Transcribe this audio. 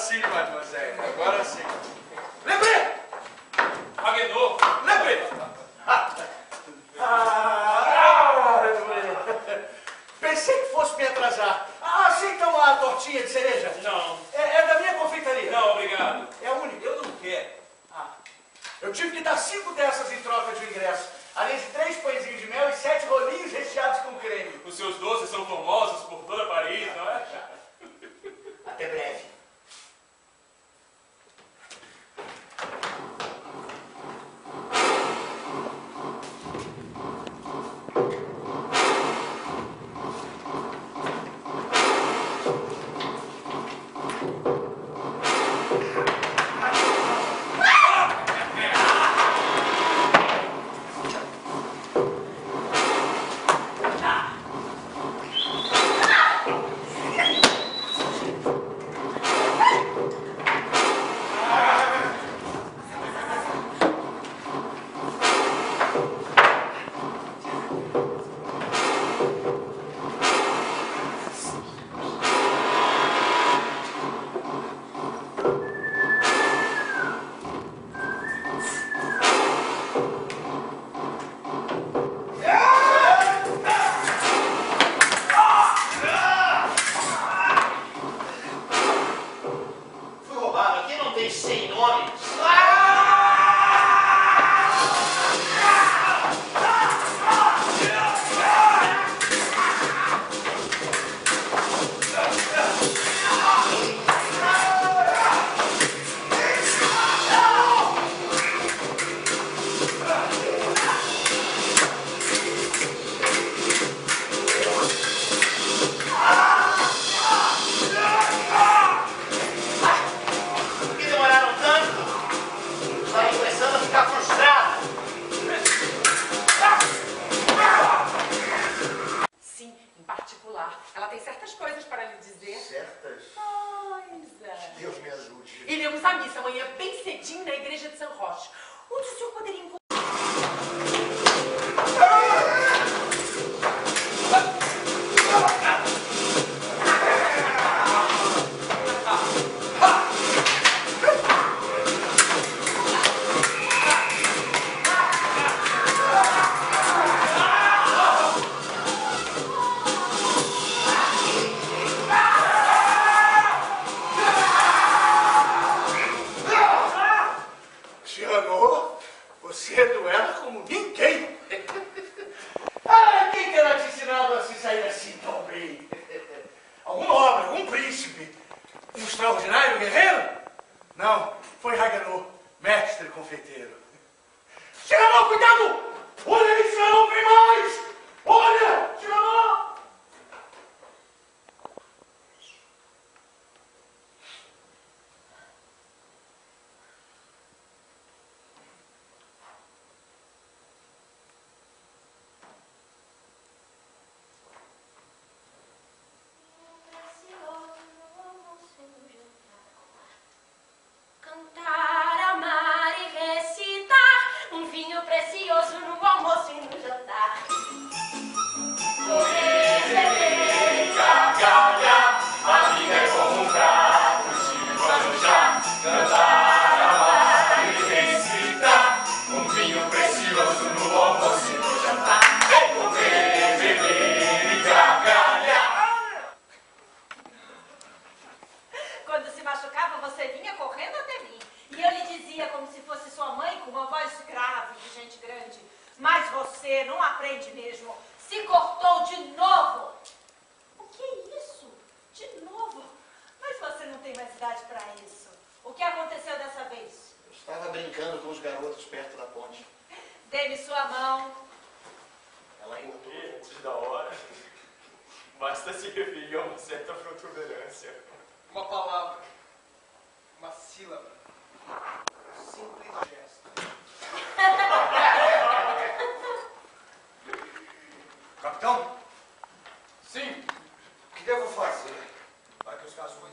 sim, mademoiselle, agora sim. Lembrei! Aguedou! Lembrei! Pensei que fosse me atrasar. Aceita uma tortinha de cereja? Não. É da minha confeitaria. Não, obrigado. É a única. Eu não quero. Eu tive que dar 5 dessas em troca de ingresso. Além de 3 pãezinhos de mel e 7 rolinhos recheados com creme. Os seus doces são famosos por toda Paris, não é? Até breve. Ela tem certas coisas para lhe dizer. Certas? Coisas. Deus me ajude. Iremos à missa amanhã bem cedinho na igreja de São Roque. Onde o senhor poderia encontrar... Você duela como ninguém. Quem terá te ensinado a se sair assim tão bem? Algum nobre, algum príncipe? Um extraordinário guerreiro? Não, foi Hagenor, mestre confeiteiro. Cyrano, cuidado! Olha aí, Cyrano, vem mais! Olha, Cyrano! Cantar, amar e recitar um vinho precioso no almoço e no jantar. Comer, beber e gargalhar, a vida é como um prato de guarujá. Cantar, amar e recitar um vinho precioso no almoço e no jantar. Comer, beber e gargalhar. Quando se machucava, você vinha correndo até mim. E eu lhe dizia como se fosse sua mãe, com uma voz grave de gente grande. Mas você não aprende mesmo. Se cortou de novo. O que é isso? De novo? Mas você não tem mais idade para isso. O que aconteceu dessa vez? Eu estava brincando com os garotos perto da ponte. Dê-me sua mão. Ela entrou. Antes da hora, basta se referir a uma certa protuberância. Uma palavra, uma sílaba, um simples gesto. Capitão, Sim, o que devo fazer? para que os casões...